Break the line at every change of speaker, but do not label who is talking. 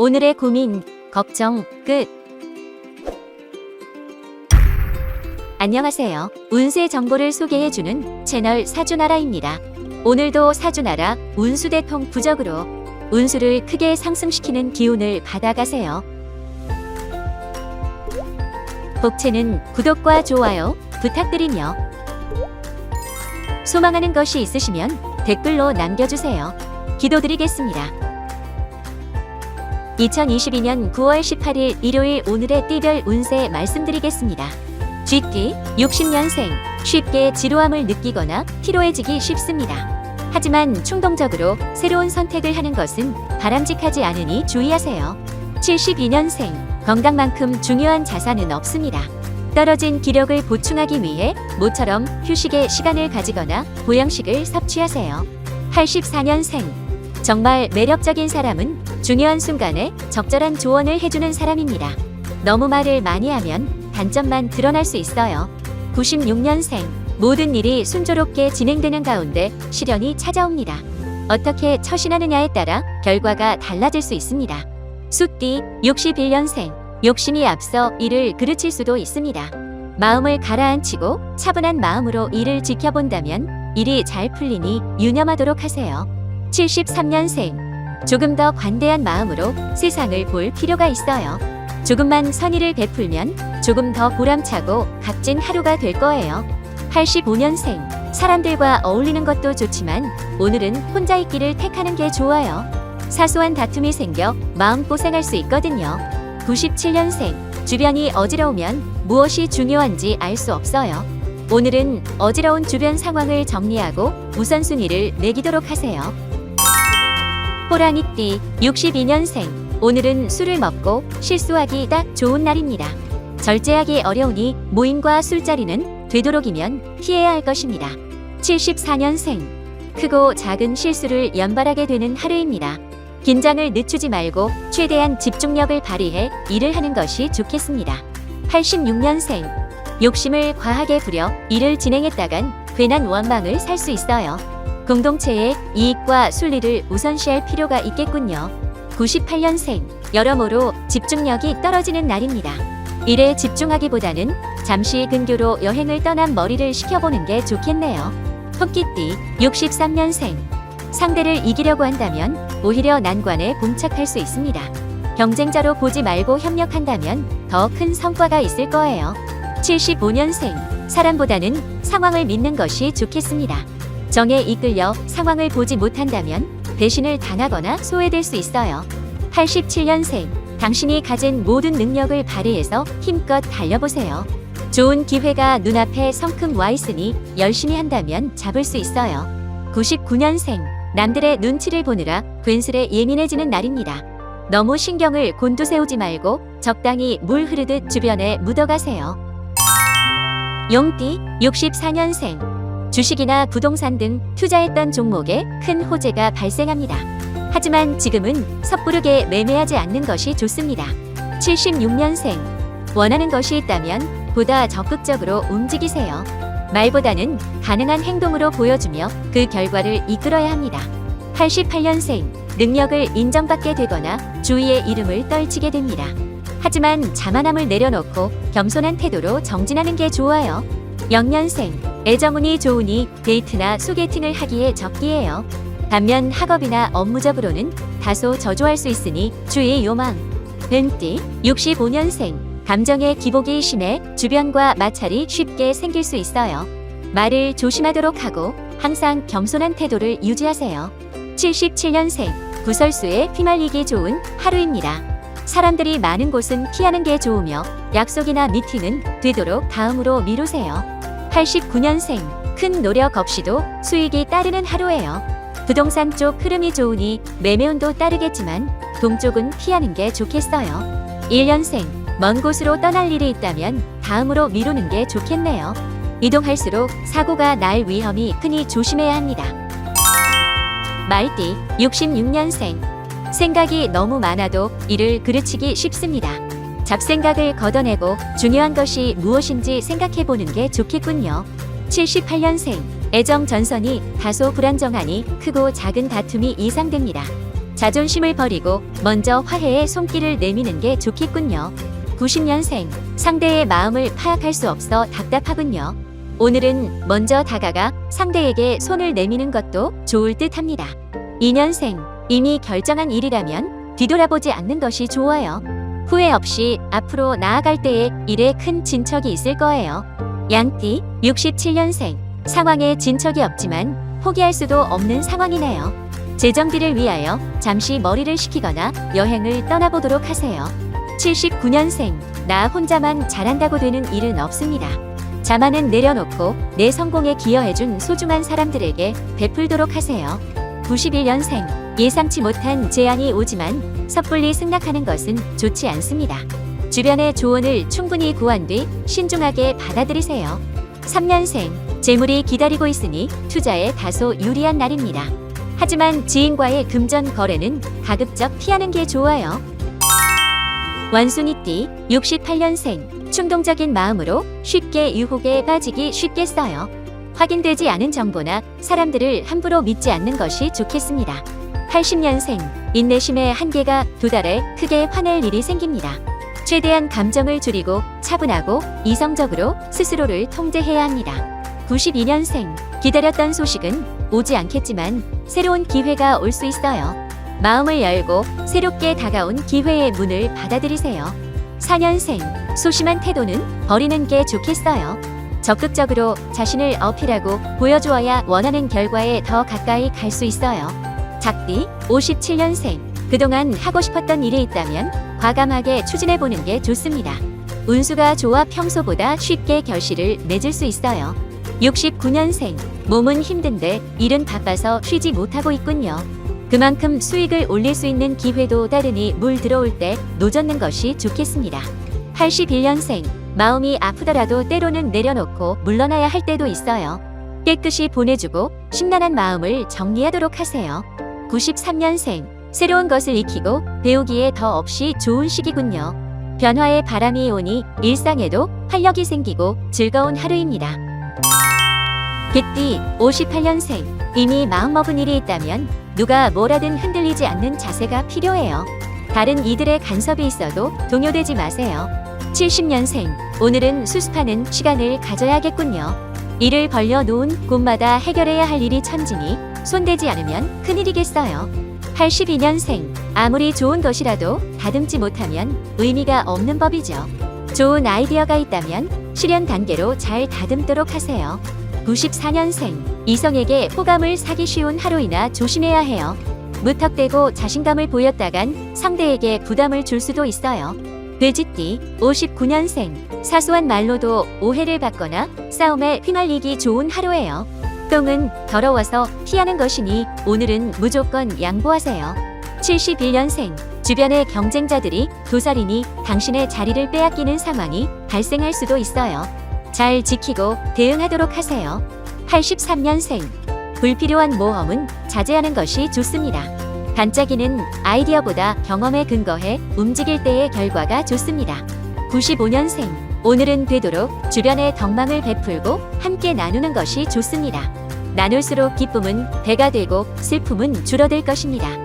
오늘의 고민, 걱정, 끝. 안녕하세요. 운세 정보를 소개해주는 채널 사주나라입니다. 오늘도 사주나라 운수대통 부적으로 운수를 크게 상승시키는 기운을 받아가세요. 복채는 구독과 좋아요 부탁드리며 소망하는 것이 있으시면 댓글로 남겨주세요. 기도드리겠습니다. 2022년 9월 18일 일요일 오늘의 띠별 운세 말씀드리겠습니다. 쥐띠 60년생, 쉽게 지루함을 느끼거나 피로해지기 쉽습니다. 하지만 충동적으로 새로운 선택을 하는 것은 바람직하지 않으니 주의하세요. 72년생, 건강만큼 중요한 자산은 없습니다. 떨어진 기력을 보충하기 위해 모처럼 휴식의 시간을 가지거나 보양식을 섭취하세요. 84년생, 정말 매력적인 사람은 중요한 순간에 적절한 조언을 해주는 사람입니다. 너무 말을 많이 하면 단점만 드러날 수 있어요. 96년생, 모든 일이 순조롭게 진행되는 가운데 시련이 찾아옵니다. 어떻게 처신하느냐에 따라 결과가 달라질 수 있습니다. 숫띠 61년생, 욕심이 앞서 일을 그르칠 수도 있습니다. 마음을 가라앉히고 차분한 마음으로 일을 지켜본다면 일이 잘 풀리니 유념하도록 하세요. 73년생, 조금 더 관대한 마음으로 세상을 볼 필요가 있어요. 조금만 선의를 베풀면 조금 더 보람차고 값진 하루가 될 거예요. 85년생, 사람들과 어울리는 것도 좋지만 오늘은 혼자 있기를 택하는 게 좋아요. 사소한 다툼이 생겨 마음고생할 수 있거든요. 97년생, 주변이 어지러우면 무엇이 중요한지 알 수 없어요. 오늘은 어지러운 주변 상황을 정리하고 우선순위를 매기도록 하세요. 호랑이띠 62년생, 오늘은 술을 먹고 실수하기 딱 좋은 날입니다. 절제하기 어려우니 모임과 술자리는 되도록이면 피해야 할 것입니다. 74년생, 크고 작은 실수를 연발하게 되는 하루입니다. 긴장을 늦추지 말고 최대한 집중력을 발휘해 일을 하는 것이 좋겠습니다. 86년생, 욕심을 과하게 부려 일을 진행했다간 괜한 원망을 살 수 있어요. 공동체의 이익과 순리를 우선시할 필요가 있겠군요. 98년생, 여러모로 집중력이 떨어지는 날입니다. 일에 집중하기보다는 잠시 근교로 여행을 떠난 머리를 식혀보는 게 좋겠네요. 토끼띠 63년생, 상대를 이기려고 한다면 오히려 난관에 봉착할 수 있습니다. 경쟁자로 보지 말고 협력한다면 더 큰 성과가 있을 거예요. 75년생, 사람보다는 상황을 믿는 것이 좋겠습니다. 정에 이끌려 상황을 보지 못한다면 배신을 당하거나 소외될 수 있어요. 87년생, 당신이 가진 모든 능력을 발휘해서 힘껏 달려보세요. 좋은 기회가 눈앞에 성큼 와 있으니 열심히 한다면 잡을 수 있어요. 99년생, 남들의 눈치를 보느라 괜스레 예민해지는 날입니다. 너무 신경을 곤두세우지 말고 적당히 물 흐르듯 주변에 묻어가세요. 용띠 64년생, 주식이나 부동산 등 투자했던 종목에 큰 호재가 발생합니다. 하지만 지금은 섣부르게 매매하지 않는 것이 좋습니다. 76년생, 원하는 것이 있다면 보다 적극적으로 움직이세요. 말보다는 가능한 행동으로 보여주며 그 결과를 이끌어야 합니다. 88년생, 능력을 인정받게 되거나 주위의 이름을 떨치게 됩니다. 하지만 자만함을 내려놓고 겸손한 태도로 정진하는 게 좋아요. 0년생, 애정운이 좋으니 데이트나 소개팅을 하기에 적기예요. 반면 학업이나 업무적으로는 다소 저조할 수 있으니 주의 요망. 뱀띠 65년생, 감정의 기복이 심해 주변과 마찰이 쉽게 생길 수 있어요. 말을 조심하도록 하고 항상 겸손한 태도를 유지하세요. 77년생, 구설수에 휘말리기 좋은 하루입니다. 사람들이 많은 곳은 피하는 게 좋으며 약속이나 미팅은 되도록 다음으로 미루세요. 89년생, 큰 노력 없이도 수익이 따르는 하루예요. 부동산 쪽 흐름이 좋으니 매매운도 따르겠지만 동쪽은 피하는 게 좋겠어요. 1년생, 먼 곳으로 떠날 일이 있다면 다음으로 미루는 게 좋겠네요. 이동할수록 사고가 날 위험이 크니 조심해야 합니다. 말띠 66년생, 생각이 너무 많아도 일을 그르치기 쉽습니다. 잡생각을 걷어내고 중요한 것이 무엇인지 생각해보는 게 좋겠군요. 78년생, 애정 전선이 다소 불안정하니 크고 작은 다툼이 예상됩니다. 자존심을 버리고 먼저 화해의 손길을 내미는 게 좋겠군요. 90년생, 상대의 마음을 파악할 수 없어 답답하군요. 오늘은 먼저 다가가 상대에게 손을 내미는 것도 좋을 듯 합니다. 2년생, 이미 결정한 일이라면 뒤돌아보지 않는 것이 좋아요. 후회 없이 앞으로 나아갈 때에 일에 큰 진척이 있을 거예요. 양띠, 67년생, 상황에 진척이 없지만 포기할 수도 없는 상황이네요. 재정비를 위하여 잠시 머리를 식히거나 여행을 떠나보도록 하세요. 79년생, 나 혼자만 잘한다고 되는 일은 없습니다. 자만은 내려놓고 내 성공에 기여해준 소중한 사람들에게 베풀도록 하세요. 91년생, 예상치 못한 제안이 오지만 섣불리 승낙하는 것은 좋지 않습니다. 주변의 조언을 충분히 구한 뒤 신중하게 받아들이세요. 3년생, 재물이 기다리고 있으니 투자에 다소 유리한 날입니다. 하지만 지인과의 금전 거래는 가급적 피하는 게 좋아요. 원숭이띠, 68년생, 충동적인 마음으로 쉽게 유혹에 빠지기 쉽겠어요. 확인되지 않은 정보나 사람들을 함부로 믿지 않는 것이 좋겠습니다. 80년생, 인내심의 한계가 도달해 크게 화낼 일이 생깁니다. 최대한 감정을 줄이고 차분하고 이성적으로 스스로를 통제해야 합니다. 92년생, 기다렸던 소식은 오지 않겠지만 새로운 기회가 올 수 있어요. 마음을 열고 새롭게 다가온 기회의 문을 받아들이세요. 4년생, 소심한 태도는 버리는 게 좋겠어요. 적극적으로 자신을 어필하고 보여주어야 원하는 결과에 더 가까이 갈 수 있어요. 작띠, 57년생, 그동안 하고 싶었던 일이 있다면 과감하게 추진해보는 게 좋습니다. 운수가 좋아 평소보다 쉽게 결실을 맺을 수 있어요. 69년생, 몸은 힘든데 일은 바빠서 쉬지 못하고 있군요. 그만큼 수익을 올릴 수 있는 기회도 따르니 물 들어올 때 노젓는 것이 좋겠습니다. 81년생, 마음이 아프더라도 때로는 내려놓고 물러나야 할 때도 있어요. 깨끗이 보내주고 심란한 마음을 정리하도록 하세요. 93년생, 새로운 것을 익히고 배우기에 더 없이 좋은 시기군요. 변화의 바람이 오니 일상에도 활력이 생기고 즐거운 하루입니다. 개띠, 58년생, 이미 마음먹은 일이 있다면 누가 뭐라든 흔들리지 않는 자세가 필요해요. 다른 이들의 간섭이 있어도 동요되지 마세요. 70년생, 오늘은 수습하는 시간을 가져야겠군요. 일을 벌려놓은 곳마다 해결해야 할 일이 천지니 손대지 않으면 큰일이겠어요. 82년생, 아무리 좋은 것이라도 다듬지 못하면 의미가 없는 법이죠. 좋은 아이디어가 있다면 실현 단계로 잘 다듬도록 하세요. 94년생, 이성에게 호감을 사기 쉬운 하루이나 조심해야 해요. 무턱대고 자신감을 보였다간 상대에게 부담을 줄 수도 있어요. 돼지띠, 59년생, 사소한 말로도 오해를 받거나 싸움에 휘말리기 좋은 하루예요. 똥은 더러워서 피하는 것이니 오늘은 무조건 양보하세요. 71년생, 주변의 경쟁자들이 도살이니 당신의 자리를 빼앗기는 상황이 발생할 수도 있어요. 잘 지키고 대응하도록 하세요. 83년생, 불필요한 모험은 자제하는 것이 좋습니다. 반짝이는 아이디어보다 경험에 근거해 움직일 때의 결과가 좋습니다. 95년생, 오늘은 되도록 주변에 덕망을 베풀고 함께 나누는 것이 좋습니다. 나눌수록 기쁨은 배가 되고 슬픔은 줄어들 것입니다.